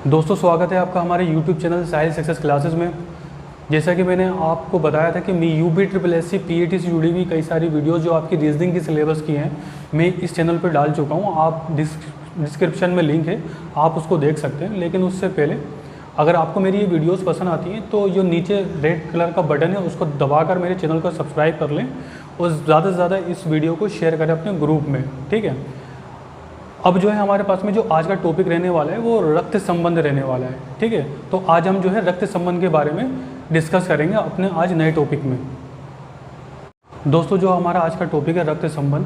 दोस्तों स्वागत है आपका हमारे YouTube चैनल साहिल सक्सेस क्लासेस में। जैसा कि मैंने आपको बताया था कि मैं UPSSC PAT से जुड़ी हुई कई सारी वीडियोस जो आपकी रीजनिंग की सिलेबस की हैं मैं इस चैनल पर डाल चुका हूं। आप डिस्क्रिप्शन में लिंक है, आप उसको देख सकते हैं। लेकिन उससे पहले अगर आपको मेरी ये वीडियोस पसंद आती हैं तो जो नीचे रेड कलर का बटन है उसको दबाकर मेरे चैनल को सब्सक्राइब कर लें और ज़्यादा से ज़्यादा इस वीडियो को शेयर करें अपने ग्रुप में, ठीक है। अब जो है हमारे पास में जो आज का टॉपिक रहने वाला है वो रक्त संबंध रहने वाला है, ठीक है। तो आज हम जो है रक्त संबंध के बारे में डिस्कस करेंगे अपने आज नए टॉपिक में। दोस्तों जो हमारा आज का टॉपिक है रक्त संबंध,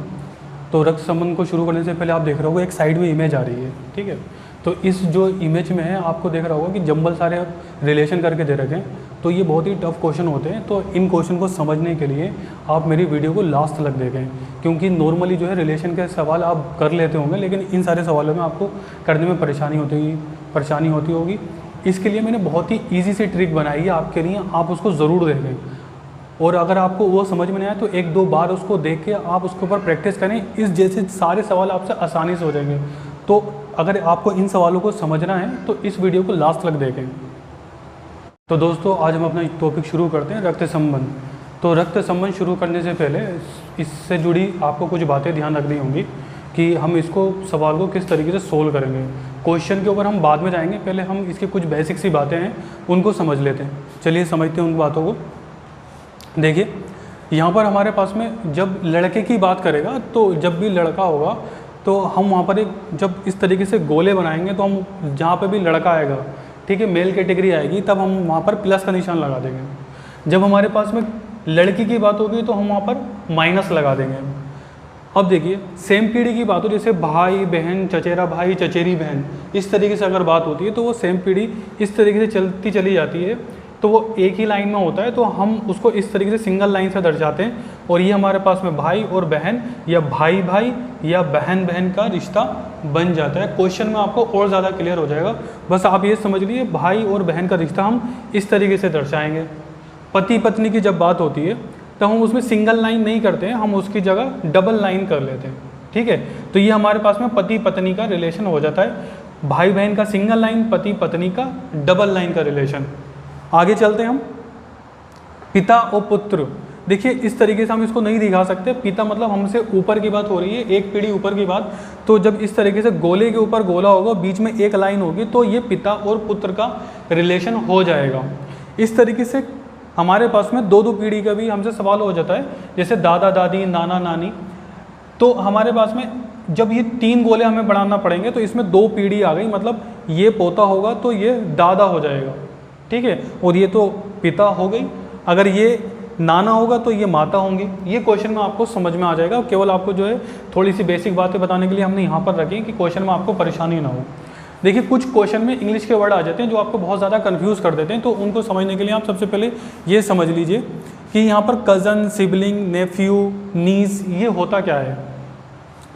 तो रक्त संबंध को शुरू करने से पहले आप देख रहे हो एक साइड में इमेज आ रही है, ठीक है। तो इस जो इमेज में है आपको देख रहा होगा कि जंबल सारे रिलेशन करके दे रखे हैं। तो ये बहुत ही टफ क्वेश्चन होते हैं, तो इन क्वेश्चन को समझने के लिए आप मेरी वीडियो को लास्ट तक देखें, क्योंकि नॉर्मली जो है रिलेशन के सवाल आप कर लेते होंगे लेकिन इन सारे सवालों में आपको करने में परेशानी होती होगी। इसके लिए मैंने बहुत ही ईजी सी ट्रिक बनाई है आपके लिए, आप उसको ज़रूर देखें। और अगर आपको वो समझ में नहीं आया तो एक दो बार उसको देख के आप उसके ऊपर प्रैक्टिस करें। इस जैसे सारे सवाल आपसे आसानी से हो जाएंगे। तो अगर आपको इन सवालों को समझना है तो इस वीडियो को लास्ट तक देखें। तो दोस्तों आज हम अपना टॉपिक शुरू करते हैं रक्त संबंध। तो रक्त संबंध शुरू करने से पहले इससे जुड़ी आपको कुछ बातें ध्यान रखनी होंगी कि हम इसको सवाल को किस तरीके से सोल्व करेंगे। क्वेश्चन के ऊपर हम बाद में जाएंगे, पहले हम इसकी कुछ बेसिक सी बातें हैं उनको समझ लेते हैं। चलिए समझते हैं उन बातों को। देखिए यहाँ पर हमारे पास में जब लड़के की बात करेगा तो जब भी लड़का होगा तो हम वहाँ पर एक जब इस तरीके से गोले बनाएंगे तो हम जहाँ पे भी लड़का आएगा, ठीक है, मेल कैटेगरी आएगी, तब हम वहाँ पर प्लस का निशान लगा देंगे। जब हमारे पास में लड़की की बात होगी तो हम वहाँ पर माइनस लगा देंगे। अब देखिए सेम पीढ़ी की बात हो, जैसे भाई बहन, चचेरा भाई चचेरी बहन, इस तरीके से अगर बात होती है तो वो सेम पीढ़ी इस तरीके से चलती चली जाती है, तो वो एक ही लाइन में होता है, तो हम उसको इस तरीके से सिंगल लाइन से दर्शाते हैं। और ये हमारे पास में भाई और बहन या भाई भाई या बहन बहन का रिश्ता बन जाता है। क्वेश्चन में आपको और ज़्यादा क्लियर हो जाएगा। बस आप ये समझ लीजिए भाई और बहन का रिश्ता हम इस तरीके से दर्शाएंगे। पति पत्नी की जब बात होती है तो हम उसमें सिंगल लाइन नहीं करते हैं, हम उसकी जगह डबल लाइन कर लेते हैं, ठीक है। तो ये हमारे पास में पति पत्नी का रिलेशन हो जाता है। भाई बहन का सिंगल लाइन, पति पत्नी का डबल लाइन का रिलेशन। आगे चलते हैं हम पिता और पुत्र। देखिए इस तरीके से हम इसको नहीं दिखा सकते। पिता मतलब हमसे ऊपर की बात हो रही है, एक पीढ़ी ऊपर की बात। तो जब इस तरीके से गोले के ऊपर गोला होगा, बीच में एक लाइन होगी, तो ये पिता और पुत्र का रिलेशन हो जाएगा। इस तरीके से हमारे पास में दो दो पीढ़ी का भी हमसे सवाल हो जाता है, जैसे दादा दादी, नाना नानी। तो हमारे पास में जब ये तीन गोले हमें बनाना पड़ेंगे तो इसमें दो पीढ़ी आ गई, मतलब ये पोता होगा तो ये दादा हो जाएगा, ठीक है, और ये तो पिता हो गई। अगर ये नाना होगा तो ये माता होंगी। ये क्वेश्चन में आपको समझ में आ जाएगा। केवल आपको जो है थोड़ी सी बेसिक बातें बताने के लिए हमने यहाँ पर रखी कि क्वेश्चन में आपको परेशानी ना हो। देखिए कुछ क्वेश्चन में इंग्लिश के वर्ड आ जाते हैं जो आपको बहुत ज़्यादा कंफ्यूज कर देते हैं, तो उनको समझने के लिए आप सबसे पहले ये समझ लीजिए कि यहाँ पर कज़न, सिबलिंग, नेफ्यू, नीस, ये होता क्या है।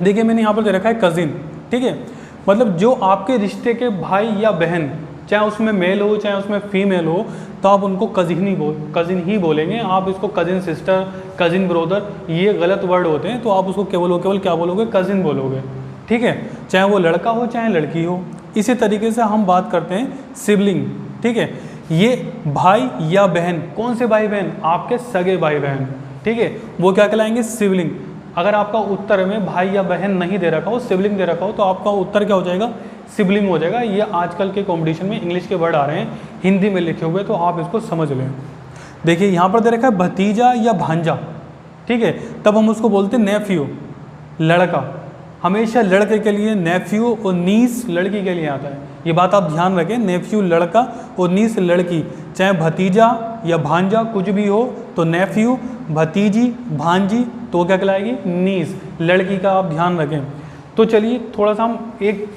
देखिए मैंने यहाँ पर दे रखा है कज़िन, ठीक है, मतलब जो आपके रिश्ते के भाई या बहन, चाहे उसमें मेल हो चाहे उसमें फीमेल हो, तो आप उनको कज़िन ही बोलेंगे। आप इसको कज़िन सिस्टर, कज़िन ब्रदर, ये गलत वर्ड होते हैं, तो आप उसको केवल क्या बोलोगे, कज़िन बोलोगे, ठीक है, चाहे वो लड़का हो चाहे लड़की हो। इसी तरीके से हम बात करते हैं सिबलिंग, ठीक है, ये भाई या बहन, कौन से भाई बहन, आपके सगे भाई बहन, ठीक है, वो क्या कहलाएंगे, सिबलिंग। अगर आपका उत्तर में भाई या बहन नहीं दे रखा हो, सिबलिंग दे रखा हो, तो आपका उत्तर क्या हो जाएगा, सिबलिंग हो जाएगा। ये आजकल के कंपटीशन में इंग्लिश के वर्ड आ रहे हैं, हिंदी में लिखे हुए, तो आप इसको समझ लें। देखिए यहाँ पर दे रखा है भतीजा या भांजा, ठीक है, तब हम उसको बोलते हैं नेफ्यू, लड़का। हमेशा लड़के के लिए नेफ्यू और नीस लड़की के लिए आता है। ये बात आप ध्यान रखें, नेफ्यू लड़का और नीस लड़की। चाहे भतीजा या भांजा कुछ भी हो तो नेफ्यू, भतीजी, भांजी, तो क्या कहलाएगी, नीस, लड़की का आप ध्यान रखें। तो चलिए थोड़ा सा हम एक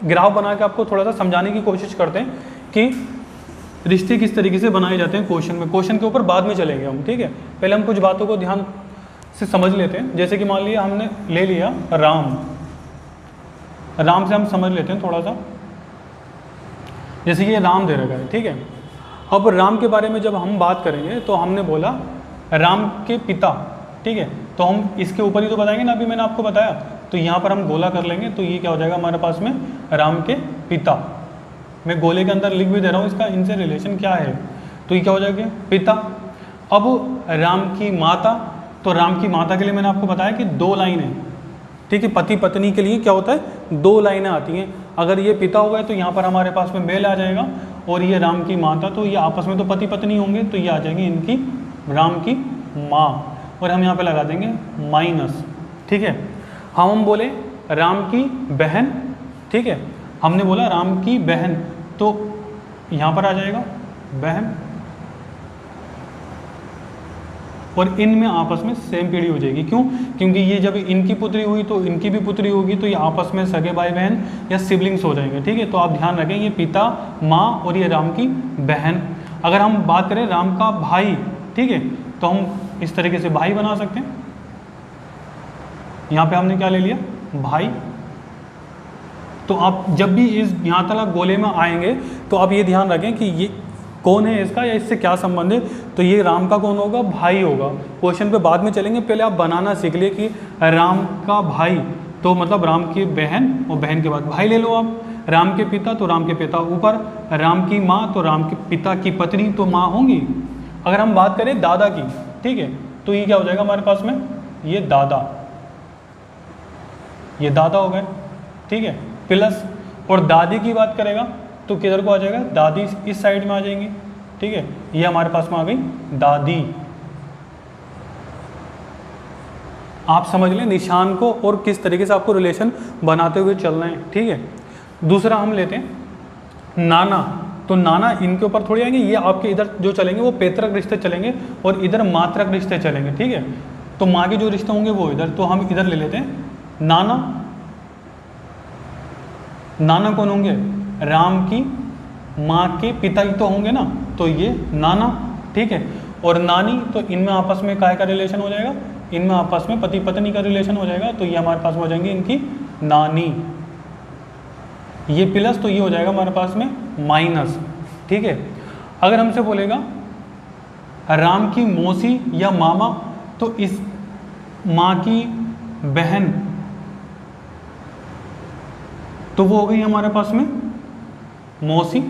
ग्राफ बना के आपको थोड़ा सा समझाने की कोशिश करते हैं कि रिश्ते किस तरीके से बनाए जाते हैं क्वेश्चन में। क्वेश्चन के ऊपर बाद में चलेंगे हम, ठीक है, पहले हम कुछ बातों को ध्यान से समझ लेते हैं। जैसे कि मान लिया हमने ले लिया राम से हम समझ लेते हैं थोड़ा सा। जैसे कि ये राम दे रखा है, ठीक है। अब राम के बारे में जब हम बात करेंगे तो हमने बोला राम के पिता, ठीक है, तो हम इसके ऊपर ही तो बताएंगे ना, अभी मैंने आपको बताया। तो यहाँ पर हम गोला कर लेंगे, तो ये क्या हो जाएगा हमारे पास में, राम के पिता, मैं गोले के अंदर लिख भी दे रहा हूँ इसका इनसे रिलेशन क्या है, तो ये क्या हो जाएगा पिता। अब राम की माता, तो राम की माता के लिए मैंने आपको बताया कि 2 लाइनें, ठीक है, पति पत्नी के लिए क्या होता है 2 लाइनें आती हैं। अगर ये पिता हो गए तो यहाँ पर हमारे पास में मेल आ जाएगा, और ये राम की माता, तो ये आपस में तो पति पत्नी होंगे, तो ये आ जाएंगे इनकी राम की माँ, और हम यहाँ पे लगा देंगे माइनस, ठीक है। हम बोले राम की बहन, ठीक है, हमने बोला राम की बहन, तो यहाँ पर आ जाएगा बहन, और इनमें आपस में सेम पीढ़ी हो जाएगी। क्यों? क्योंकि ये जब इनकी पुत्री हुई तो इनकी भी पुत्री होगी, तो ये आपस में सगे भाई बहन या सिबलिंग्स हो जाएंगे, ठीक है। तो आप ध्यान रखें, ये पिता, माँ और ये राम की बहन। अगर हम बात करें राम का भाई, ठीक है, तो हम इस तरीके से भाई बना सकते हैं। यहाँ पे हमने क्या ले लिया भाई। तो आप जब भी इस यहाँ तक गोले में आएंगे तो आप ये ध्यान रखें कि ये कौन है इसका या इससे क्या संबंध है। तो ये राम का कौन होगा, भाई होगा। क्वेश्चन पे बाद में चलेंगे, पहले आप बनाना सीख लिए कि राम का भाई तो मतलब राम की बहन, और बहन के बाद भाई ले लो आप। राम के पिता तो राम के पिता ऊपर, राम की माँ तो राम के पिता की पत्नी तो माँ होंगी। अगर हम बात करें दादा की, ठीक है, तो ये क्या हो जाएगा हमारे पास में, ये दादा, ये दादा हो गए, ठीक है, प्लस। और दादी की बात करेगा तो किधर को आ जाएगा, दादी इस साइड में आ जाएंगी, ठीक है, ये हमारे पास में आ गई दादी। आप समझ लें निशान को और किस तरीके से आपको रिलेशन बनाते हुए चलना है, ठीक है। दूसरा हम लेते हैं नाना। तो नाना इनके ऊपर थोड़ी आएंगे, ये आपके इधर जो चलेंगे वो पैतृक रिश्ते चलेंगे और इधर मातृक रिश्ते चलेंगे, ठीक है। तो माँ के जो रिश्ते होंगे वो इधर, तो हम इधर ले लेते हैं नाना। नाना कौन होंगे, राम की माँ के पिता ही तो होंगे ना, तो ये नाना, ठीक है। और नानी, तो इनमें आपस में काय का रिलेशन हो जाएगा, इनमें आपस में पति पत्नी का रिलेशन हो जाएगा, तो ये हमारे पास में हो जाएंगे इनकी नानी। ये प्लस, तो ये हो जाएगा हमारे पास में माइनस, ठीक है। अगर हमसे बोलेगा राम की मौसी या मामा, तो इस माँ की बहन, तो वो हो गई हमारे पास में मौसी।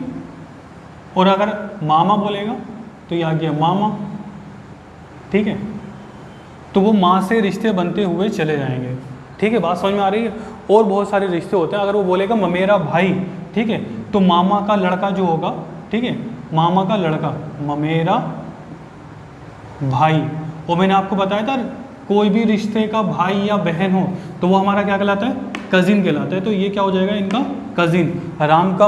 और अगर मामा बोलेगा तो ये आ गया मामा, ठीक है। तो वो माँ से रिश्ते बनते हुए चले जाएंगे, ठीक है। बात समझ में आ रही है। और बहुत सारे रिश्ते होते हैं। अगर वो बोलेगा ममेरा भाई, ठीक है, तो मामा का लड़का जो होगा, ठीक है, मामा का लड़का ममेरा भाई। और मैंने आपको बताया था कोई भी रिश्ते का भाई या बहन हो तो वो हमारा क्या कहलाता है, कजिन कहलाता है। तो ये क्या हो जाएगा इनका कजिन। राम का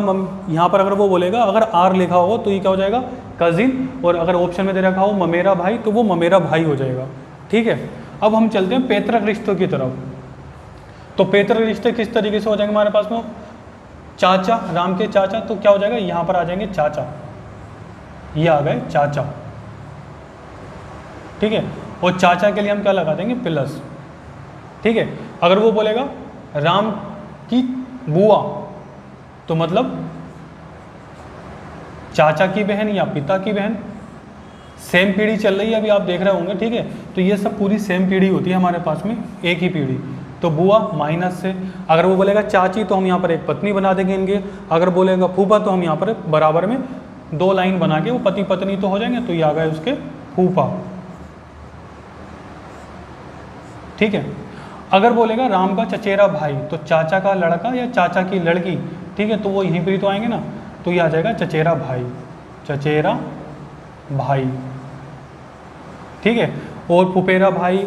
यहाँ पर अगर वो बोलेगा, अगर आर लिखा हो तो ये क्या हो जाएगा कजिन, और अगर ऑप्शन में दे रखा हो ममेरा भाई तो वो ममेरा भाई हो जाएगा, ठीक है। अब हम चलते हैं पैतृक रिश्तों की तरफ। तो पैतृक रिश्ते किस तरीके से हो जाएंगे हमारे पास में, चाचा, राम के चाचा, तो क्या हो जाएगा यहाँ पर आ जाएंगे चाचा, ये आ गए चाचा, ठीक है। और चाचा के लिए हम क्या लगा देंगे प्लस, ठीक है। अगर वो बोलेगा राम की बुआ, तो मतलब चाचा की बहन या पिता की बहन। सेम पीढ़ी चल रही है अभी, आप देख रहे होंगे, ठीक है। तो ये सब पूरी सेम पीढ़ी होती है हमारे पास में, एक ही पीढ़ी। तो बुआ माइनस से। अगर वो बोलेगा चाची तो हम यहाँ पर एक पत्नी बना देंगे इनके। अगर बोलेगा फूफा तो हम यहाँ पर बराबर में 2 लाइन बना के वो पति पत्नी तो हो जाएंगे, तो ये आ गए उसके फूफा, ठीक है। अगर बोलेगा राम का चचेरा भाई, तो चाचा का लड़का या चाचा की लड़की, ठीक है, तो वो यहीं पर ही तो आएंगे ना, तो ये आ जाएगा चचेरा भाई, चचेरा भाई, ठीक है। और फुफेरा भाई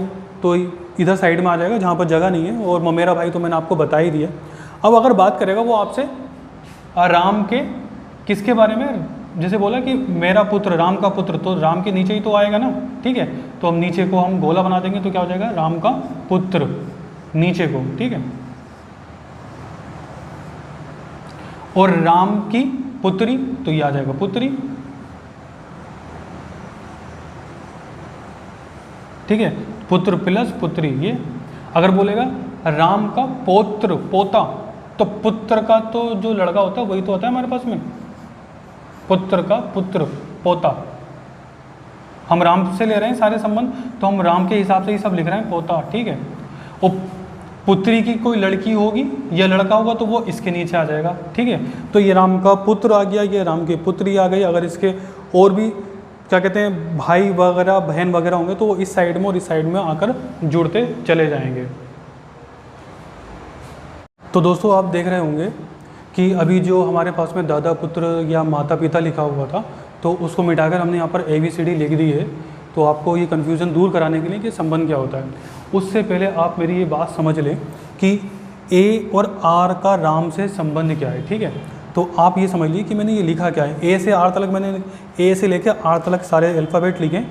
तो इधर साइड में आ जाएगा जहाँ पर जगह नहीं है, और ममेरा भाई तो मैंने आपको बता ही दिया। अब अगर बात करेगा वो आपसे राम के किसके बारे में, जैसे बोला कि मेरा पुत्र, राम का पुत्र, तो राम के नीचे ही तो आएगा ना, ठीक है। तो हम नीचे को हम गोला बना देंगे, तो क्या हो जाएगा राम का पुत्र नीचे को, ठीक है। और राम की पुत्री, तो ये आ जाएगा पुत्री, ठीक है। पुत्र प्लस पुत्री ये। अगर बोलेगा राम का पौत्र, पोता, तो पुत्र का तो जो लड़का होता है वही तो होता है हमारे पास में, पुत्र का पुत्र पोता। हम राम से ले रहे हैं सारे संबंध, तो हम राम के हिसाब से ही सब लिख रहे हैं पोता, ठीक है। और पुत्री की कोई लड़की होगी या लड़का होगा तो वो इसके नीचे आ जाएगा, ठीक है। तो ये राम का पुत्र आ गया, ये राम की पुत्री आ गई। अगर इसके और भी क्या कहते हैं भाई वगैरह बहन वगैरह होंगे तो वो इस साइड में और इस साइड में आकर जुड़ते चले जाएंगे। तो दोस्तों आप देख रहे होंगे कि अभी जो हमारे पास में दादा पुत्र या माता पिता लिखा हुआ था तो उसको मिटाकर हमने यहाँ पर ABCD लिख दी है। तो आपको ये कन्फ्यूज़न दूर कराने के लिए कि संबंध क्या होता है, उससे पहले आप मेरी ये बात समझ लें कि A और R का राम से संबंध क्या है, ठीक है। तो आप ये समझ लीजिए कि मैंने ये लिखा क्या है, A से R तक मैंने A से लेकर R तक सारे अल्फ़ाबेट लिखे।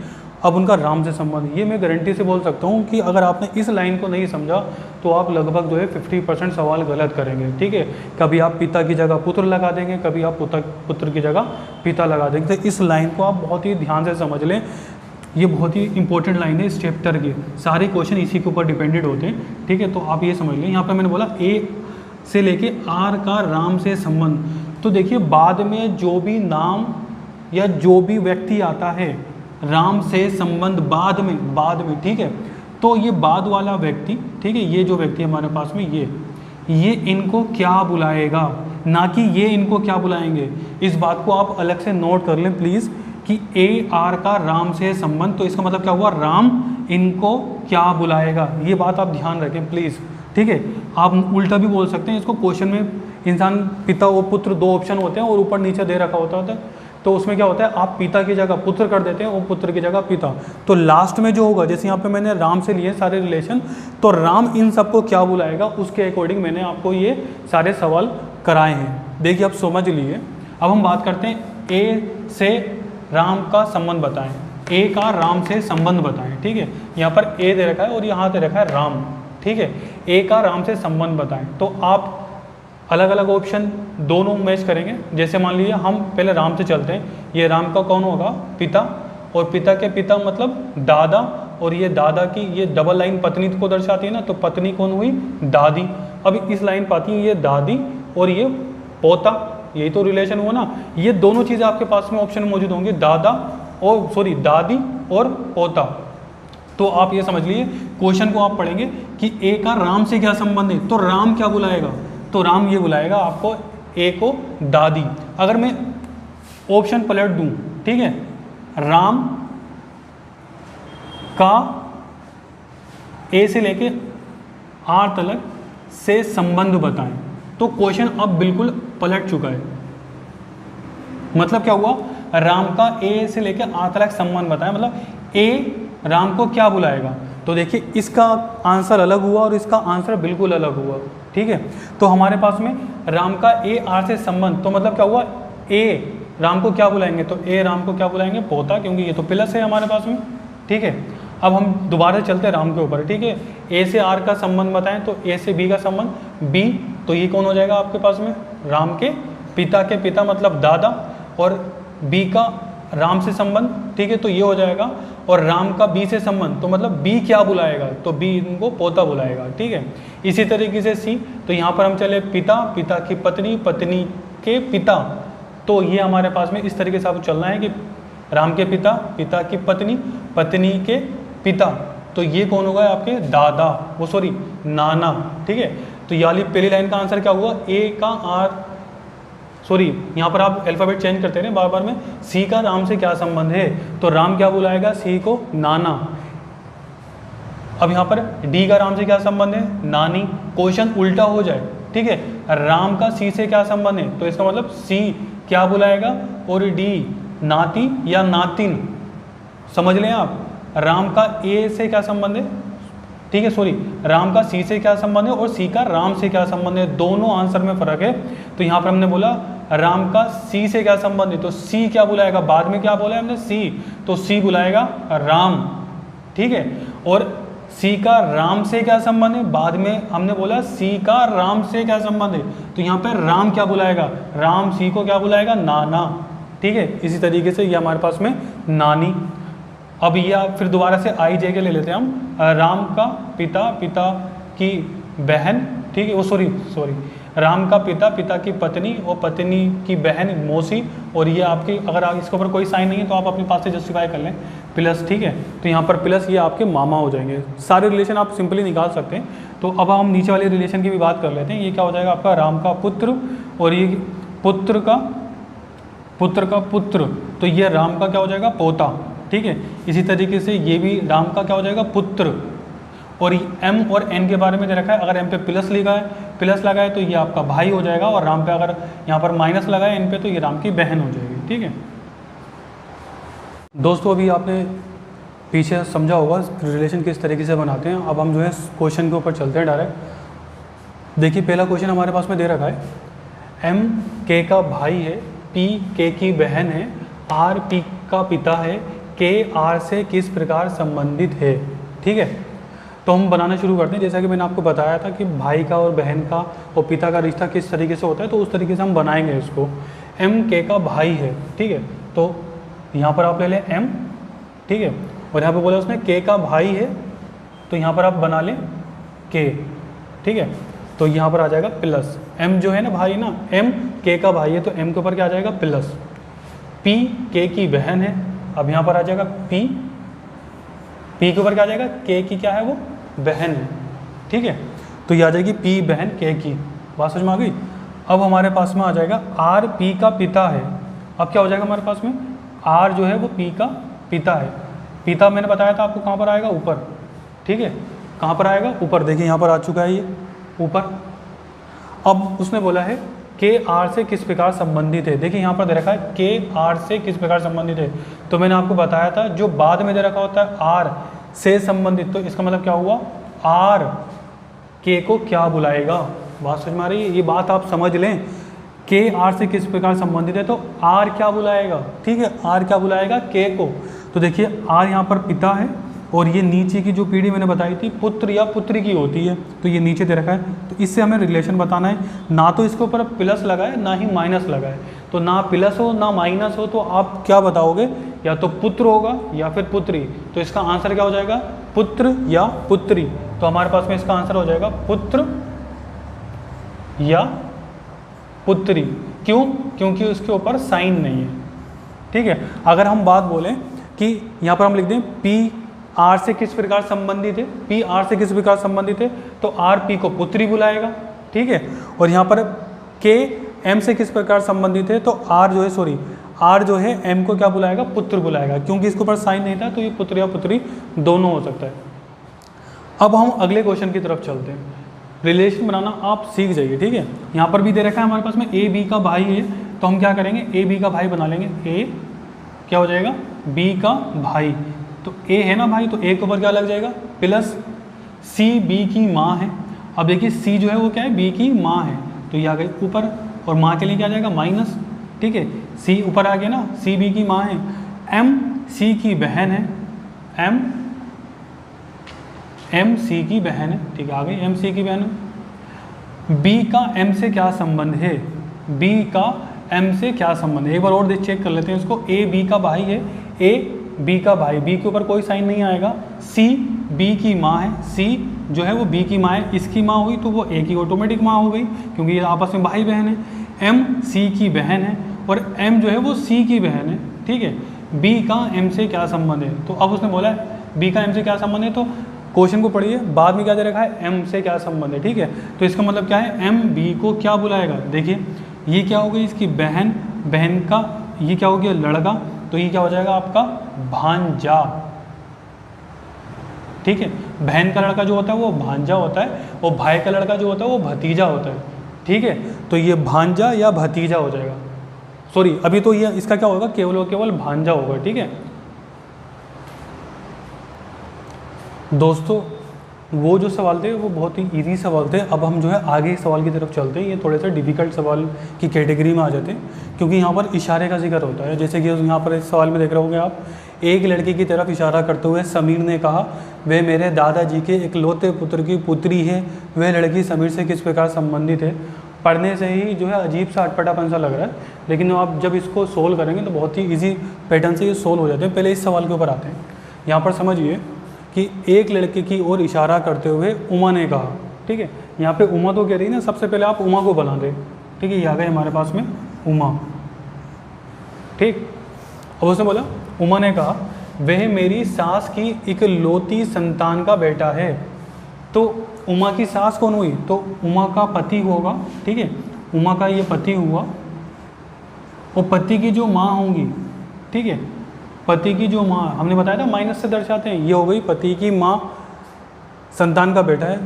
अब उनका राम से संबंध, ये मैं गारंटी से बोल सकता हूँ कि अगर आपने इस लाइन को नहीं समझा तो आप लगभग जो है 50% सवाल गलत करेंगे, ठीक है। कभी आप पिता की जगह पुत्र लगा देंगे, कभी आप पुत्र की जगह पिता लगा देंगे। तो इस लाइन को आप बहुत ही ध्यान से समझ लें, ये बहुत ही इंपॉर्टेंट लाइन है इस चैप्टर की, सारे क्वेश्चन इसी के ऊपर डिपेंडेड होते हैं, ठीक है। तो आप ये समझ लें, यहाँ पर मैंने बोला A से लेके R का राम से संबंध। तो देखिए बाद में जो भी नाम या जो भी व्यक्ति आता है राम से संबंध बाद में, ठीक है। तो ये बाद वाला व्यक्ति, ठीक है, ये जो व्यक्ति हमारे पास में ये इनको क्या बुलाएगा, ना कि ये इनको क्या बुलाएंगे। इस बात को आप अलग से नोट कर लें प्लीज़ कि A R का राम से संबंध, तो इसका मतलब क्या हुआ, राम इनको क्या बुलाएगा, ये बात आप ध्यान रखें प्लीज़, ठीक है। आप उल्टा भी बोल सकते हैं इसको, क्वेश्चन में इंसान पिता और पुत्र दो ऑप्शन होते हैं और ऊपर नीचे दे रखा होता है, तो उसमें क्या होता है आप पिता की जगह पुत्र कर देते हैं और पुत्र की जगह पिता। तो लास्ट में जो होगा, जैसे यहाँ पे मैंने राम से लिए सारे रिलेशन, तो राम इन सबको क्या बुलाएगा उसके अकॉर्डिंग मैंने आपको ये सारे सवाल कराए हैं। देखिए आप समझ लिए। अब हम बात करते हैं A से राम का संबंध बताएं, A का राम से संबंध बताएं, ठीक है। यहाँ पर A दे रखा है और यहाँ दे रखा है राम, ठीक है। A का राम से संबंध बताएं, तो आप अलग अलग ऑप्शन दोनों मैच करेंगे। जैसे मान लीजिए हम पहले राम से चलते हैं, ये राम का कौन होगा, पिता, और पिता के पिता मतलब दादा, और ये दादा की ये डबल लाइन पत्नी को दर्शाती है ना, तो पत्नी कौन हुई, दादी। अब इस लाइन पाती है ये दादी और ये पोता, यही तो रिलेशन हुआ ना। ये दोनों चीज़ें आपके पास में ऑप्शन मौजूद होंगे, दादी और पोता। तो आप ये समझ लीजिए क्वेश्चन को आप पढ़ेंगे कि A का राम से क्या संबंध है, तो राम क्या बुलाएगा, तो राम ये बुलाएगा आपको A को दादी। अगर मैं ऑप्शन पलट दूं, ठीक है, राम का A से लेके R तक से संबंध बताएं, तो क्वेश्चन अब बिल्कुल पलट चुका है। मतलब क्या हुआ, राम का A से लेके R तक संबंध बताएं, मतलब A राम को क्या बुलाएगा। तो देखिए इसका आंसर अलग हुआ और इसका आंसर बिल्कुल अलग हुआ, ठीक है। तो हमारे पास में राम का A R से संबंध, तो मतलब क्या हुआ, A राम को क्या बुलाएंगे, तो A राम को क्या बुलाएंगे, पोता, क्योंकि ये तो प्लस है हमारे पास में, ठीक है। अब हम दोबारा चलते हैं राम के ऊपर, ठीक है। A से R का संबंध बताएं, तो A से B का संबंध B, तो ये कौन हो जाएगा आपके पास में, राम के पिता मतलब दादा, और B का राम से संबंध, ठीक है, तो ये हो जाएगा। और राम का B से संबंध, तो मतलब B क्या बुलाएगा, तो B इनको पोता बुलाएगा, ठीक है। इसी तरीके से C, तो यहाँ पर हम चले पिता की पत्नी के पिता, तो ये हमारे पास में इस तरीके से आपको चलना है कि राम के पिता की पत्नी के पिता, तो ये कौन होगा आपके दादा, नाना, ठीक है। तो ये वाली पहली लाइन का आंसर क्या हुआ, यहाँ पर आप अल्फ़ाबेट चेंज करते रहे बार बार में। सी का राम से क्या संबंध है, तो राम क्या बुलाएगा, सी को नाना। अब यहाँ पर डी का राम से क्या संबंध है, नानी। क्वेश्चन उल्टा हो जाए, ठीक है, राम का सी से क्या संबंध है, तो इसका मतलब सी क्या बुलाएगा और डी नाती या नातिन। समझ लें आप, राम का ए से क्या संबंध है, ठीक है, राम का सी से क्या संबंध है और सी का राम से क्या संबंध है, दोनों आंसर में फर्क है। तो यहाँ पर हमने बोला राम का सी से क्या संबंध है, तो सी क्या बुलाएगा, बाद में क्या बोला है हमने, सी, तो सी बुलाएगा राम, ठीक है। और सी का राम से क्या संबंध है, बाद में हमने बोला सी का राम से क्या संबंध है, तो यहाँ पर राम क्या बुलाएगा, राम सी को क्या बुलाएगा, नाना, ठीक है। इसी तरीके से ये हमारे पास में नानी। अब ये फिर दोबारा से आई जे के ले लेते हैं हम, राम का पिता की बहन, ठीक है, वो राम का पिता की पत्नी और पत्नी की बहन मौसी, और ये आपकी, अगर आप इसके ऊपर कोई साइन नहीं है तो आप अपने पास से जस्टिफाई कर लें प्लस, ठीक है। तो यहाँ पर प्लस ये आपके मामा हो जाएंगे। सारे रिलेशन आप सिंपली निकाल सकते हैं। तो अब हम नीचे वाले रिलेशन की भी बात कर लेते हैं। ये क्या हो जाएगा आपका राम का पुत्र, और ये पुत्र का पुत्र, तो ये राम का क्या हो जाएगा पोता, ठीक है। इसी तरीके से ये भी राम का क्या हो जाएगा पुत्र, और m और n के बारे में दे रखा है, अगर m पे प्लस लगा है तो ये आपका भाई हो जाएगा, और राम पे अगर यहाँ पर माइनस लगा है n पे तो ये राम की बहन हो जाएगी, ठीक है। दोस्तों अभी आपने पीछे समझा होगा रिलेशन किस तरीके से बनाते हैं। अब हम जो है क्वेश्चन के ऊपर चलते हैं डायरेक्ट। देखिए पहला क्वेश्चन हमारे पास में दे रखा है, m k का भाई है, p k की बहन है, r p का पिता है, k r से किस प्रकार संबंधित है, ठीक है। तो हम बनाना शुरू करते हैं। जैसा कि मैंने आपको बताया था कि भाई का और बहन का और पिता का रिश्ता किस तरीके से होता है, तो उस तरीके से हम बनाएंगे इसको। m k का भाई है, ठीक है, तो यहाँ पर आप ले लें m, ठीक है, और यहाँ पे बोला उसने k का भाई है, तो यहाँ पर आप बना लें k, ठीक है। तो यहाँ पर आ जाएगा प्लस m जो है ना भाई ना, m k का भाई है तो m के ऊपर क्या आ जाएगा प्लस, p k की बहन है, अब यहाँ पर आ जाएगा p के ऊपर क्या आ जाएगा k की क्या है वो बहन है, ठीक है। तो ये आ जाएगी p बहन k की, बात समझ में आ गई। अब हमारे पास में आ जाएगा r p का पिता है। अब क्या हो जाएगा हमारे पास में, r जो है वो p का पिता है। पिता मैंने बताया था आपको कहाँ पर आएगा ऊपर, ठीक है, कहाँ पर आएगा ऊपर। देखिए यहाँ पर आ चुका है ये ऊपर। अब उसने बोला है के आर से किस प्रकार संबंधित है। देखिए यहाँ पर दे रखा है के आर से किस प्रकार संबंधित है, तो मैंने आपको बताया था जो बाद में दे रखा होता है आर से संबंधित, तो इसका मतलब क्या हुआ आर के को क्या बुलाएगा। बात समझ में आ रही है, ये बात आप समझ लें, के आर से किस प्रकार संबंधित है तो आर क्या बुलाएगा, ठीक है, आर क्या बुलाएगा के को। तो देखिए आर यहाँ पर पिता है, और ये नीचे की जो पीढ़ी मैंने बताई थी पुत्र या पुत्री की होती है, तो ये नीचे दे रखा है, तो इससे हमें रिलेशन बताना है। ना तो इसके ऊपर प्लस लगा है ना ही माइनस लगा है, तो ना प्लस हो ना माइनस हो, तो आप क्या बताओगे, या तो पुत्र होगा या फिर पुत्री। तो इसका आंसर क्या हो जाएगा पुत्र या पुत्री। तो हमारे पास में इसका आंसर हो जाएगा पुत्र या पुत्री। क्यों, क्योंकि उसके ऊपर साइन नहीं है, ठीक है। अगर हम बात बोलें कि यहाँ पर हम लिख दें पी आर से किस प्रकार संबंधित है, पी आर से किस प्रकार संबंधित है, तो आर पी को पुत्री बुलाएगा, ठीक है। और यहाँ पर के एम से किस प्रकार संबंधित है, तो आर जो है एम को क्या बुलाएगा पुत्र बुलाएगा, क्योंकि इसके ऊपर साइन नहीं था, तो ये पुत्र या पुत्री दोनों हो सकता है। अब हम अगले क्वेश्चन की तरफ चलते हैं। रिलेशन बनाना आप सीख जाइए, ठीक है। यहाँ पर भी दे रखा है हमारे पास में ए बी का भाई है, तो हम क्या करेंगे ए बी का भाई बना लेंगे। ए क्या हो जाएगा बी का भाई, तो ए है ना भाई, तो ए के ऊपर क्या लग जाएगा प्लस, सी बी की माँ है। अब देखिए सी जो है वो क्या है बी की माँ है, तो ये आ गई ऊपर, और माँ के लिए क्या आ जाएगा माइनस, ठीक है। सी ऊपर आ गया ना, सी बी की माँ है। एम सी की बहन है, एम सी की बहन है, ठीक है, आ गई एम सी की बहन है। बी का एम से क्या संबंध है, बी का एम से क्या संबंध है, एक बार और चेक कर लेते हैं इसको। ए बी का भाई है, ए बी का भाई, बी के ऊपर कोई साइन नहीं आएगा। सी बी की माँ है, सी जो है वो बी की माँ है, इसकी माँ हुई तो वो ए की ऑटोमेटिक माँ हो गई, क्योंकि ये आपस में भाई बहन है। एम सी की बहन है, और एम जो है वो सी की बहन है, ठीक है। बी का एम से क्या संबंध है, तो अब उसने बोला है बी का एम से क्या संबंध है, तो क्वेश्चन को पढ़िए, बाद में क्या दे रखा है एम से क्या संबंध है, ठीक है। तो इसका मतलब क्या है एम बी को क्या बुलाएगा। देखिए ये क्या हो गई इसकी बहन, बहन का ये क्या हो गया लड़का, तो ये क्या हो जाएगा आपका भांजा, ठीक है। बहन का लड़का जो होता है वो भांजा होता है, और भाई का लड़का जो होता है वो भतीजा होता है, ठीक है। तो ये भांजा या भतीजा हो जाएगा, सॉरी अभी तो ये इसका क्या होगा केवल और केवल भांजा होगा, ठीक है। दोस्तों वो जो सवाल थे वो बहुत ही इजी सवाल थे। अब हम जो है आगे सवाल की तरफ चलते हैं। ये थोड़े से डिफ़िकल्ट सवाल की कैटेगरी में आ जाते हैं, क्योंकि यहाँ पर इशारे का जिक्र होता है। जैसे कि यहाँ पर इस सवाल में देख रहे होंगे आप, एक लड़की की तरफ इशारा करते हुए समीर ने कहा, वह मेरे दादाजी के इकलौते पुत्र की पुत्री है, वह लड़की समीर से किस प्रकार संबंधित है। पढ़ने से ही जो है अजीब सा अटपटापन सा लग रहा है, लेकिन आप जब इसको सोल्व करेंगे तो बहुत ही ईजी पैटर्न से ये सोल्व हो जाते हैं। पहले इस सवाल के ऊपर आते हैं। यहाँ पर समझिए कि एक लड़के की ओर इशारा करते हुए उमा ने कहा, ठीक है। यहाँ पे उमा तो कह रही है ना, सबसे पहले आप उमा को बना दें, ठीक है। ये आ गए हमारे पास में उमा, ठीक। अब उसने बोला, उमा ने कहा वह मेरी सास की इकलौती संतान का बेटा है। तो उमा की सास कौन हुई? तो उमा का पति होगा, ठीक है, उमा का ये पति हुआ, और पति की जो माँ होंगी, ठीक है, पति की जो माँ, हमने बताया था माइनस से दर्शाते हैं, ये हो गई पति की माँ, संतान का बेटा है,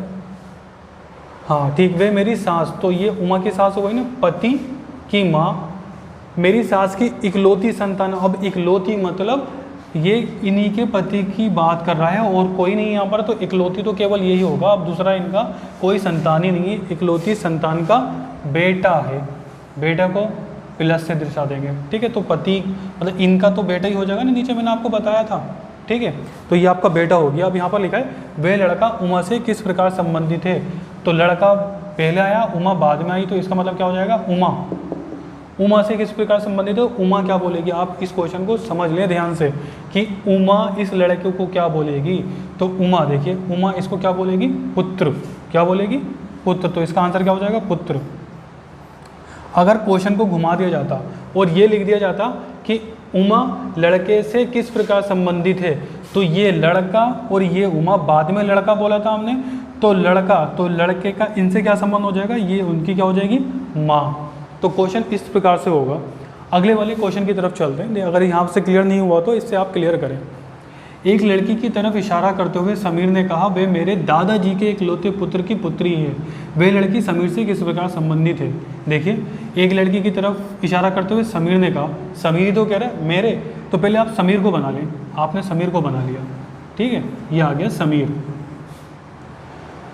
हाँ ठीक, वे मेरी सास, तो ये उमा की सास हो गई ना, पति की माँ, मेरी सास की इकलौती संतान। अब इकलौती मतलब ये इन्हीं के पति की बात कर रहा है और कोई नहीं यहाँ पर, तो इकलौती तो केवल यही होगा, अब दूसरा इनका कोई संतान ही नहीं है, इकलौती संतान का बेटा है, बेटा को प्लस से दर्शा देंगे, ठीक है। तो पति मतलब इनका तो बेटा ही हो जाएगा ना, नीचे मैंने आपको बताया था, ठीक है। तो ये आपका बेटा हो गया। अब यहाँ पर लिखा है वे लड़का उमा से किस प्रकार संबंधित है, तो लड़का पहले आया, उमा बाद में आई, तो इसका मतलब क्या हो जाएगा, उमा से किस प्रकार संबंधित है। उमा क्या बोलेगी, आप इस क्वेश्चन को समझ लें ध्यान से कि उमा इस लड़के को क्या बोलेगी, तो उमा देखिए, उमा इसको क्या बोलेगी, पुत्र, क्या बोलेगी, पुत्र, तो इसका आंसर क्या हो जाएगा, पुत्र। अगर क्वेश्चन को घुमा दिया जाता और ये लिख दिया जाता कि उमा लड़के से किस प्रकार संबंधित है, तो ये लड़का और ये उमा, बाद में लड़का बोला था हमने, तो लड़का, तो लड़के का इनसे क्या संबंध हो जाएगा, ये उनकी क्या हो जाएगी, माँ। तो क्वेश्चन इस प्रकार से होगा। अगले वाले क्वेश्चन की तरफ चलते हैं, अगर यहाँ से क्लियर नहीं हुआ तो इससे आप क्लियर करें। एक लड़की की तरफ इशारा करते हुए समीर ने कहा, वे मेरे दादाजी के इकलौते पुत्र की पुत्री है। वे लड़की समीर से किस प्रकार संबंधित है। देखिए, एक लड़की की तरफ इशारा करते हुए समीर ने कहा, समीर तो कह रहा है मेरे, तो पहले आप समीर को बना लें, आपने समीर को बना लिया, ठीक है, ये आ गया समीर,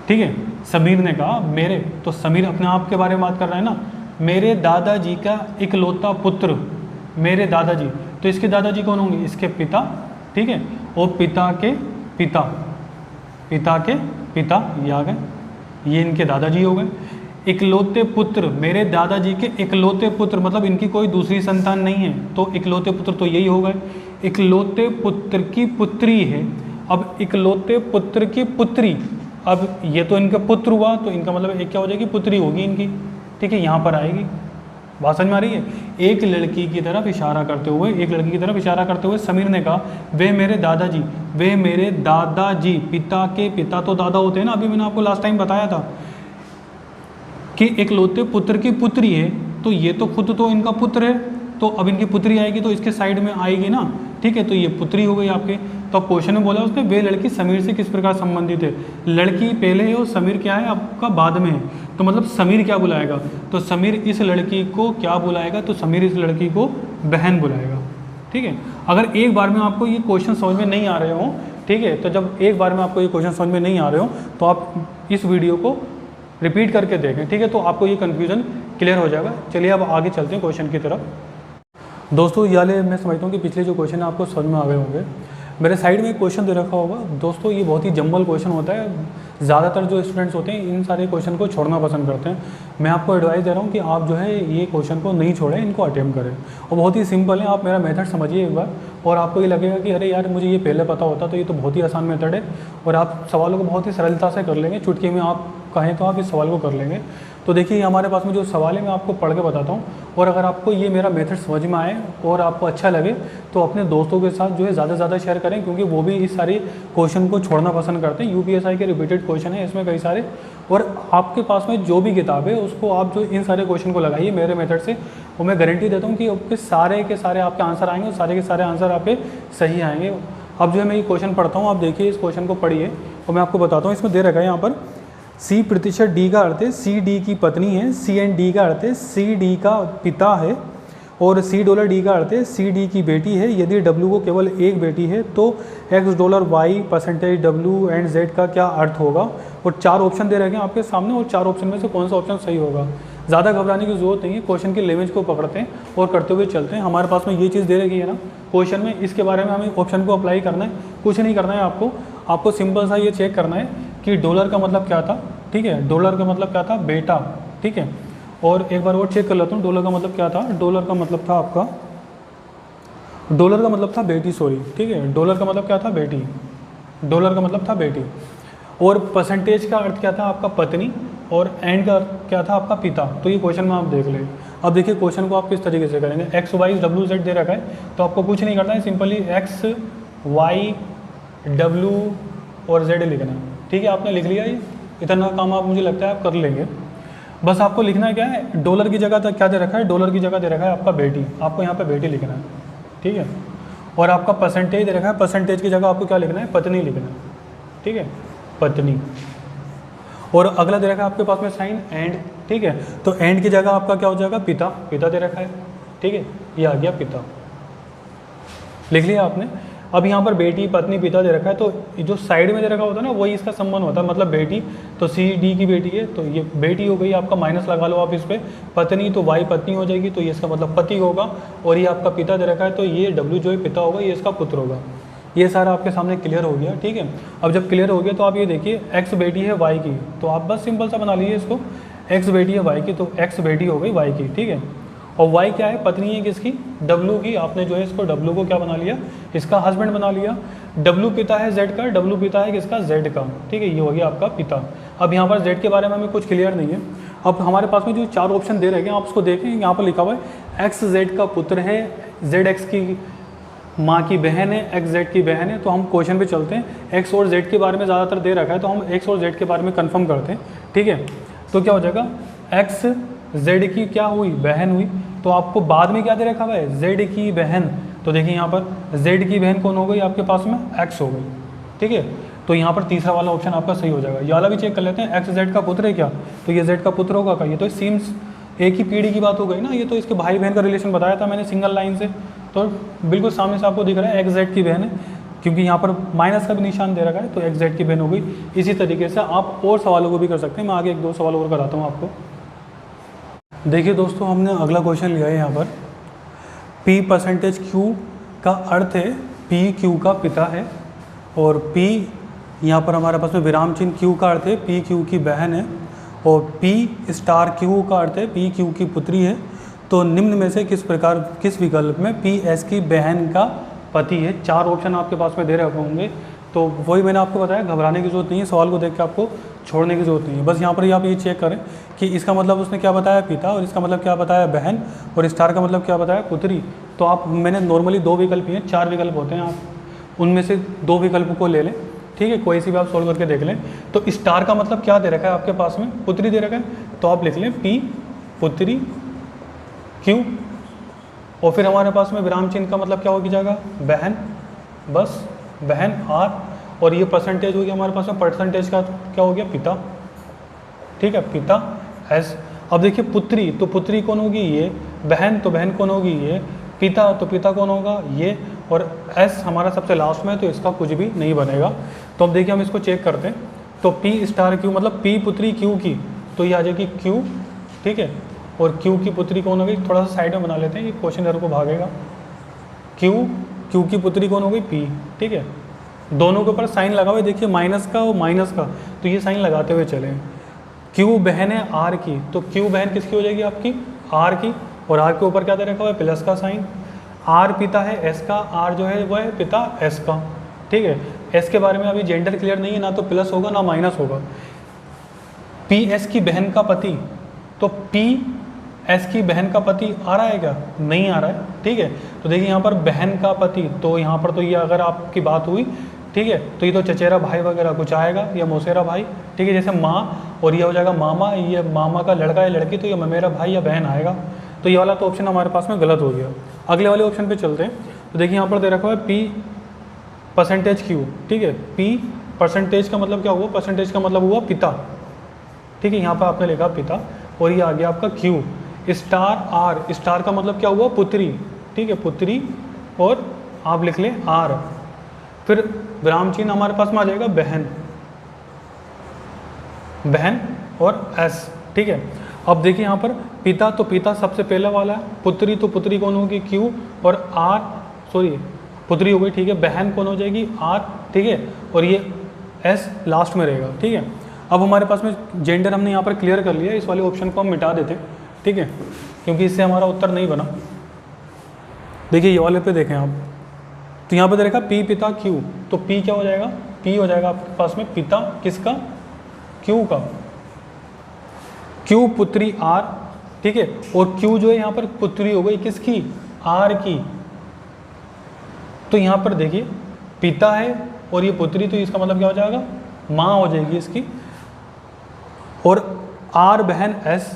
ठीक है। समीर ने कहा मेरे, तो समीर अपने आप के बारे में बात कर रहा है ना, मेरे दादाजी का इकलौता पुत्र, मेरे दादाजी, तो इसके दादाजी कौन होंगे, इसके पिता, ठीक है, और पिता के पिता, पिता के पिता, ये आ गए, ये इनके दादाजी हो गए। इकलौते पुत्र, मेरे दादाजी के इकलौते पुत्र मतलब इनकी कोई दूसरी संतान नहीं है, तो इकलौते पुत्र तो यही हो गए। इकलौते पुत्र की पुत्री है, अब इकलौते पुत्र की पुत्री, अब ये तो इनका पुत्र हुआ, तो इनका मतलब एक क्या हो जाएगी, पुत्री होगी इनकी, ठीक है, यहाँ पर आएगी। बात समझ में आ रही है। एक लड़की की तरफ इशारा करते हुए, एक लड़की की तरफ इशारा करते हुए समीर ने कहा, वे मेरे दादाजी, वे मेरे दादाजी, पिता के पिता तो दादा होते हैं ना, अभी मैंने आपको लास्ट टाइम बताया था कि इकलौते पुत्र की पुत्री है, तो ये तो खुद तो इनका पुत्र है, तो अब इनकी पुत्री आएगी तो इसके साइड में आएगी ना, ठीक है, तो ये पुत्री हो गई आपके। तो अब क्वेश्चन में बोला उसने, वे लड़की समीर से किस प्रकार संबंधित है। लड़की पहले है और समीर क्या है आपका बाद में है, तो मतलब समीर क्या बुलाएगा, तो समीर इस लड़की को क्या बुलाएगा, तो समीर इस लड़की को बहन बुलाएगा, ठीक है। अगर एक बार में आपको ये क्वेश्चन समझ में नहीं आ रहे हो, ठीक है, तो जब एक बार में आपको ये क्वेश्चन समझ में नहीं आ रहे हो तो आप इस वीडियो को रिपीट करके देखें, ठीक है, तो आपको ये कन्फ्यूज़न क्लियर हो जाएगा। चलिए अब आगे चलते हैं क्वेश्चन की तरफ। दोस्तों ये वाले मैं समझता हूँ कि पिछले जो क्वेश्चन है आपको समझ में आ गए होंगे। मेरे साइड में एक क्वेश्चन दे रखा होगा दोस्तों, ये बहुत ही जम्बल क्वेश्चन होता है, ज़्यादातर जो स्टूडेंट्स होते हैं इन सारे क्वेश्चन को छोड़ना पसंद करते हैं। मैं आपको एडवाइस दे रहा हूँ कि आप जो है ये क्वेश्चन को नहीं छोड़ें, इनको अटेम्प्ट करें, और बहुत ही सिंपल है। आप मेरा मेथड समझिए एक बार और आपको ये लगेगा कि अरे यार मुझे ये पहले पता होता, तो ये तो बहुत ही आसान मेथड है और आप सवालों को बहुत ही सरलता से कर लेंगे। चुटकी में आप कहें तो आप इस सवाल को कर लेंगे। तो देखिए हमारे पास में जो सवाल है मैं आपको पढ़ के बताता हूँ, और अगर आपको ये मेरा मेथड समझ में आए और आपको अच्छा लगे तो अपने दोस्तों के साथ जो है ज़्यादा से ज़्यादा शेयर करें, क्योंकि वो भी इस सारी क्वेश्चन को छोड़ना पसंद करते हैं। यूपीएससी के रिपीटेड क्वेश्चन है इसमें कई सारे, और आपके पास में जो भी किताब है उसको आप जो इन सारे क्वेश्चन को लगाइए मेरे मेथड से, और मैं गारंटी देता हूँ कि आपके सारे के सारे आपके आंसर आएंगे और सारे के सारे आंसर आपके सही आएंगे। अब जो है मैं ये क्वेश्चन पढ़ता हूँ, आप देखिए इस क्वेश्चन को पढ़िए और मैं आपको बताता हूँ। इसमें दे रखा है यहाँ पर C% D का अर्थ है CD की पत्नी है, C&D का अर्थ है CD का पिता है, और $C D का अर्थ है CD की बेटी है। यदि W को केवल एक बेटी है तो $X Y % W and Z का क्या अर्थ होगा। और 4 ऑप्शन दे रखे हैं आपके सामने, और 4 ऑप्शन में से कौन सा ऑप्शन सही होगा। ज़्यादा घबराने की जरूरत नहीं है, क्वेश्चन की लैंग्वेज को पकड़ते हैं और करते हुए चलते हैं। हमारे पास में ये चीज़ दे रखी है ना क्वेश्चन में, इसके बारे में हमें ऑप्शन को अप्लाई करना है, कुछ नहीं करना है आपको सिंपल सा ये चेक करना है कि डॉलर का मतलब क्या था, ठीक है, डॉलर का मतलब क्या था, बेटा, ठीक है। और एक बार और चेक कर लेता हूँ डॉलर का मतलब क्या था। डॉलर का मतलब था आपका, डॉलर का मतलब था बेटी, सॉरी, ठीक है, डॉलर का मतलब क्या था, बेटी, डॉलर का मतलब था बेटी। और परसेंटेज का अर्थ क्या था आपका, पत्नी, और एंड का अर्थ क्या था आपका, पिता। तो ये क्वेश्चन में आप देख लें। अब देखिए क्वेश्चन को आप किस तरीके से करेंगे। X Y W Z दे रखा है, तो आपको कुछ नहीं करना है, सिंपली X Y W और Z लिखना है, ठीक है, आपने लिख लिया ये, इतना काम आप मुझे लगता है आप कर लेंगे। बस आपको लिखना क्या है, डॉलर की जगह क्या दे रखा है, डॉलर की जगह दे रखा है आपका बेटी, आपको यहाँ पे बेटी लिखना है, ठीक है। और आपका परसेंटेज दे रखा है, परसेंटेज की जगह आपको क्या लिखना है, पत्नी लिखना है, ठीक है, पत्नी। और अगला दे रखा है आपके पास में साइन एंड, ठीक है, तो एंड की जगह आपका क्या हो जाएगा, पिता, पिता दे रखा है, ठीक है, ये आ गया पिता, लिख लिया आपने। अब यहाँ पर बेटी, पत्नी, पिता दे रखा है, तो जो साइड में दे रखा होता है ना वही इसका संबंध होता है, मतलब बेटी तो सी डी की बेटी है, तो ये बेटी हो गई, आपका माइनस लगा लो आप इस पर, पत्नी तो वाई पत्नी हो जाएगी, तो ये इसका मतलब पति होगा, और ये आपका पिता दे रखा है, तो ये डब्ल्यू जो है पिता होगा, ये इसका पुत्र होगा। ये सारा आपके सामने क्लियर हो गया, ठीक है। अब जब क्लियर हो गया तो आप ये देखिए, एक्स बेटी है वाई की, तो आप बस सिंपल सा बना लीजिए इसको, एक्स बेटी है वाई की, तो एक्स बेटी हो गई वाई की, ठीक है। और वाई क्या है, पत्नी है किसकी, डब्लू की, आपने जो है इसको डब्लू को क्या बना लिया, इसका हस्बैंड बना लिया। डब्लू पिता है जेड का, डब्लू पिता है किसका, जेड का, ठीक है, ये हो गया आपका पिता। अब यहाँ पर जेड के बारे में हमें कुछ क्लियर नहीं है। अब हमारे पास में जो 4 ऑप्शन दे रहे हैं आप उसको देखें, यहाँ पर लिखा हुआ है एक्स जेड का पुत्र है, जेड एक्स की माँ की बहन है, एक्स जेड की बहन है। तो हम क्वेश्चन पे चलते हैं, एक्स और जेड के बारे में ज़्यादातर दे रखा है, तो हम एक्स और जेड के बारे में कंफर्म करते हैं, ठीक है। तो क्या हो जाएगा, एक्स जेड की क्या हुई, बहन हुई, तो आपको बाद में क्या दे रखा हुआ है, जेड की बहन, तो देखिए यहाँ पर जेड की बहन कौन हो गई आपके पास में, एक्स हो गई, ठीक है। तो यहाँ पर तीसरा वाला ऑप्शन आपका सही हो जाएगा। ये वाला भी चेक कर लेते हैं, एक्स जेड का पुत्र है क्या, तो ये जेड का पुत्र होगा क्या, ये तो सीम्स एक ही पीढ़ी की बात हो गई ना, ये तो इसके भाई बहन का रिलेशन बताया था मैंने सिंगल लाइन से, तो बिल्कुल सामने से आपको दिख रहा है एक्स जेड की बहन है, क्योंकि यहाँ पर माइनस का भी निशान दे रखा है, तो एक्स जेड की बहन हो गई। इसी तरीके से आप और सवालों को भी कर सकते हैं, मैं आगे 1-2 सवाल और कराता हूँ आपको। देखिए दोस्तों, हमने अगला क्वेश्चन लिया है यहाँ पर, P परसेंटेज Q का अर्थ है P Q का पिता है, और P यहाँ पर हमारे पास में विराम चिन्ह Q का अर्थ है P Q की बहन है, और P स्टार Q का अर्थ है P Q की पुत्री है। तो निम्न में से किस विकल्प में P S की बहन का पति है। 4 ऑप्शन आपके पास में दे रखे होंगे, तो वही मैंने आपको बताया, घबराने की जरूरत नहीं है, सवाल को देख के आपको छोड़ने की जरूरत नहीं है। बस यहाँ पर आप ये चेक करें कि इसका मतलब उसने क्या बताया, पिता, और इसका मतलब क्या बताया, बहन, और स्टार का मतलब क्या बताया, पुत्री। तो आप, मैंने नॉर्मली 2 विकल्प हैं, 4 विकल्प होते हैं, आप उनमें से 2 विकल्प को ले लें, ठीक है, कोई सी भी आप सोल्व करके देख लें। तो स्टार का मतलब क्या दे रखा है आपके पास में, पुत्री दे रखा है, तो आप लिख लें P पुत्री Q, और फिर हमारे पास में विराम चिन्ह का मतलब क्या हो जाएगा, बहन, बस बहन R, और ये परसेंटेज हो गया हमारे पास में, परसेंटेज का क्या हो गया, पिता, ठीक है, पिता S। अब देखिए पुत्री, तो पुत्री कौन होगी, ये, बहन, तो बहन कौन होगी, ये, पिता, तो पिता कौन होगा, ये, और S हमारा सबसे लास्ट में है, तो इसका कुछ भी नहीं बनेगा। तो अब देखिए हम इसको चेक करते हैं, तो P स्टार Q मतलब P पुत्री Q की, तो ये आ जाएगी Q, ठीक है, और Q की पुत्री कौन हो गई, थोड़ा सा साइड में बना लेते हैं, ये क्वेश्चन एरर को भागेगा। Q की पुत्री कौन हो गई, P, ठीक है। दोनों के ऊपर साइन लगा हुआ है, देखिए माइनस का और माइनस का, तो ये साइन लगाते हुए चले। Q बहन है R की, तो Q बहन किसकी हो जाएगी आपकी, R की, और R के ऊपर क्या दे रखा हुआ है, प्लस का साइन। R पिता है S का, R जो है वो है पिता S का, ठीक है। S के बारे में अभी जेंडर क्लियर नहीं है, ना तो प्लस होगा ना माइनस होगा। P S की बहन का पति, तो P S की बहन का पति आ रहा है क्या, नहीं आ रहा है, ठीक है। तो देखिए यहाँ पर बहन का पति, तो यहाँ पर तो ये अगर आपकी बात हुई, ठीक है, तो ये तो चचेरा भाई वगैरह कुछ आएगा, या मौसेरा भाई, ठीक है, जैसे माँ, और ये हो जाएगा मामा, ये मामा का लड़का या लड़की, तो ये मेरा भाई या बहन आएगा। तो ये वाला तो ऑप्शन हमारे पास में गलत हो गया। अगले वाले ऑप्शन पे चलते हैं, तो देखिए यहाँ पर दे रखा हुआ है P परसेंटेज Q, ठीक है, P परसेंटेज का मतलब क्या हुआ, परसेंटेज का मतलब हुआ पिता, ठीक है, यहाँ पर आपने लिखा पिता, और ये आ गया आपका Q। स्टार R, स्टार का मतलब क्या हुआ, पुत्री, ठीक है, पुत्री, और आप लिख लें R। फिर विराम चिन्ह हमारे पास में आ जाएगा बहन, बहन और S, ठीक है। अब देखिए यहाँ पर पिता, तो पिता सबसे पहला वाला है, पुत्री, तो पुत्री कौन होगी, Q, और R, सॉरी पुत्री हो गई, ठीक है, बहन कौन हो जाएगी, R, ठीक है, और ये S लास्ट में रहेगा, ठीक है। अब हमारे पास में जेंडर हमने यहाँ पर क्लियर कर लिया, इस वाले ऑप्शन को हम मिटा देते हैं, ठीक है, क्योंकि इससे हमारा उत्तर नहीं बना। देखिए ये वाले पे देखें आप, तो यहाँ पे दे रखा P पिता Q, तो P क्या हो जाएगा, P हो जाएगा आपके पास में पिता किसका, Q का, Q पुत्री R, ठीक है, और Q जो है यहाँ पर पुत्री हो गई किसकी, R की। तो यहाँ पर देखिए पिता है और ये पुत्री, तो इसका मतलब क्या हो जाएगा, माँ हो जाएगी इसकी, और आर बहन एस,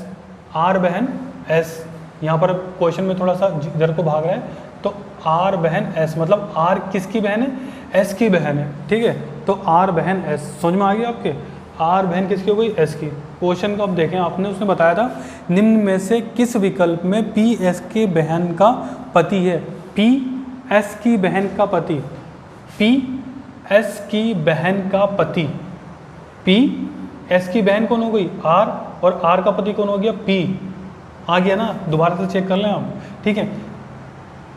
आर बहन एस, यहाँ पर क्वेश्चन में थोड़ा सा इधर को भाग रहा है, तो आर बहन एस मतलब आर किसकी बहन है, एस की बहन है, ठीक है। तो आर बहन एस समझ में आ गया आपके, आर बहन किसकी हो गई, एस की। क्वेश्चन को अब देखें, आपने उसने बताया था निम्न में से किस विकल्प में पी एस की बहन का पति है, पी एस की बहन का पति, पी एस की बहन का पति, पी एस की बहन कौन हो गई, आर, और आर का पति कौन हो गया, पी। आ गया ना, दोबारा से चेक कर लें आप, ठीक है।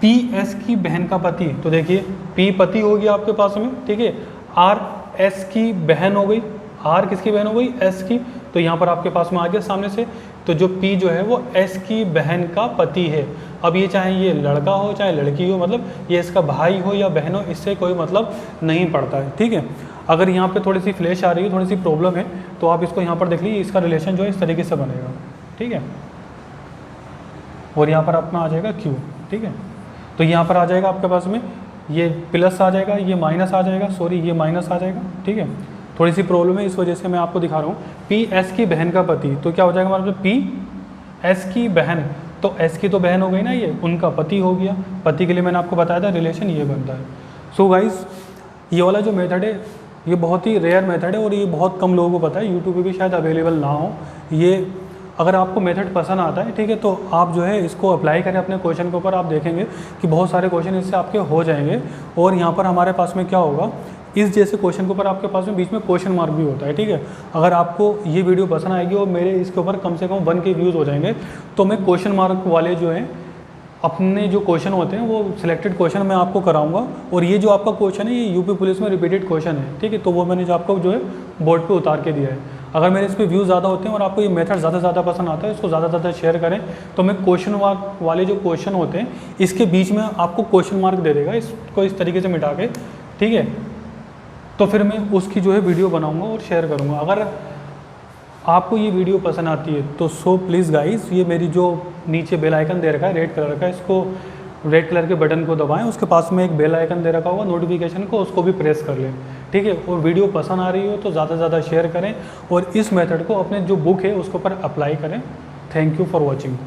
पी एस की बहन का पति, तो देखिए पी पति हो गया आपके पास में, ठीक है। आर एस की बहन हो गई, आर किसकी बहन हो गई, एस की, तो यहाँ पर आपके पास में आ गया सामने से। तो जो पी जो है वो एस की बहन का पति है। अब ये चाहे ये लड़का हो चाहे लड़की हो, मतलब ये इसका भाई हो या बहन हो, इससे कोई मतलब नहीं पड़ता है, ठीक है। अगर यहाँ पे थोड़ी सी फ्लैश आ रही है, थोड़ी सी प्रॉब्लम है, तो आप इसको यहाँ पर देख लीजिए, इसका रिलेशन जो है इस तरीके से बनेगा, ठीक है। और यहाँ पर अपना आ जाएगा क्यू, ठीक है। तो यहाँ पर आ जाएगा आपके पास में ये प्लस आ जाएगा, ये माइनस आ जाएगा, सॉरी ये माइनस आ जाएगा, ठीक है। थोड़ी सी प्रॉब्लम है, इस वजह से मैं आपको दिखा रहा हूँ। पी एस की बहन का पति, तो क्या हो जाएगा हमारे पास, पी एस की बहन, तो एस की तो बहन हो गई ना, ये उनका पति हो गया। पति के लिए मैंने आपको बताया था रिलेशन ये बनता है। सो गाइस, ये वाला जो मेथड है ये बहुत ही रेयर मेथड है और ये बहुत कम लोगों को पता है, यूट्यूब पे भी शायद अवेलेबल ना हो ये। अगर आपको मेथड पसंद आता है, ठीक है, तो आप जो है इसको अप्लाई करें अपने क्वेश्चन के ऊपर। आप देखेंगे कि बहुत सारे क्वेश्चन इससे आपके हो जाएंगे। और यहाँ पर हमारे पास में क्या होगा, इस जैसे क्वेश्चन के ऊपर आपके पास में बीच में क्वेश्चन मार्क भी होता है, ठीक है। अगर आपको ये वीडियो पसंद आएगी और मेरे इसके ऊपर कम से कम 1 के व्यूज़ हो जाएंगे, तो मैं क्वेश्चन मार्क वाले जो हैं अपने जो क्वेश्चन होते हैं वो सिलेक्टेड क्वेश्चन मैं आपको कराऊंगा। और ये जो आपका क्वेश्चन है ये यूपी पुलिस में रिपीटेड क्वेश्चन है, ठीक है। तो वो मैंने जो आपको जो है बोर्ड पे उतार के दिया है। अगर मेरे इस पर व्यूज़ ज़्यादा होते हैं और आपको ये मेथड ज़्यादा से ज़्यादा पसंद आता है, इसको ज़्यादा से ज़्यादा शेयर करें, तो मैं क्वेश्चन मार्क वाले जो क्वेश्चन होते हैं इसके बीच में आपको क्वेश्चन मार्क दे देगा, इसको इस तरीके से मिटा के, ठीक है। तो फिर मैं उसकी जो है वीडियो बनाऊँगा और शेयर करूँगा। अगर आपको ये वीडियो पसंद आती है तो सो प्लीज़ गाइस, ये मेरी जो नीचे बेल आइकन दे रखा है रेड कलर का, इसको रेड कलर के बटन को दबाएं, उसके पास में एक बेल आइकन दे रखा होगा नोटिफिकेशन को, उसको भी प्रेस कर लें, ठीक है। और वीडियो पसंद आ रही हो तो ज़्यादा से ज़्यादा शेयर करें और इस मेथड को अपने जो बुक है उसके ऊपर अप्लाई करें। Thank you for watching.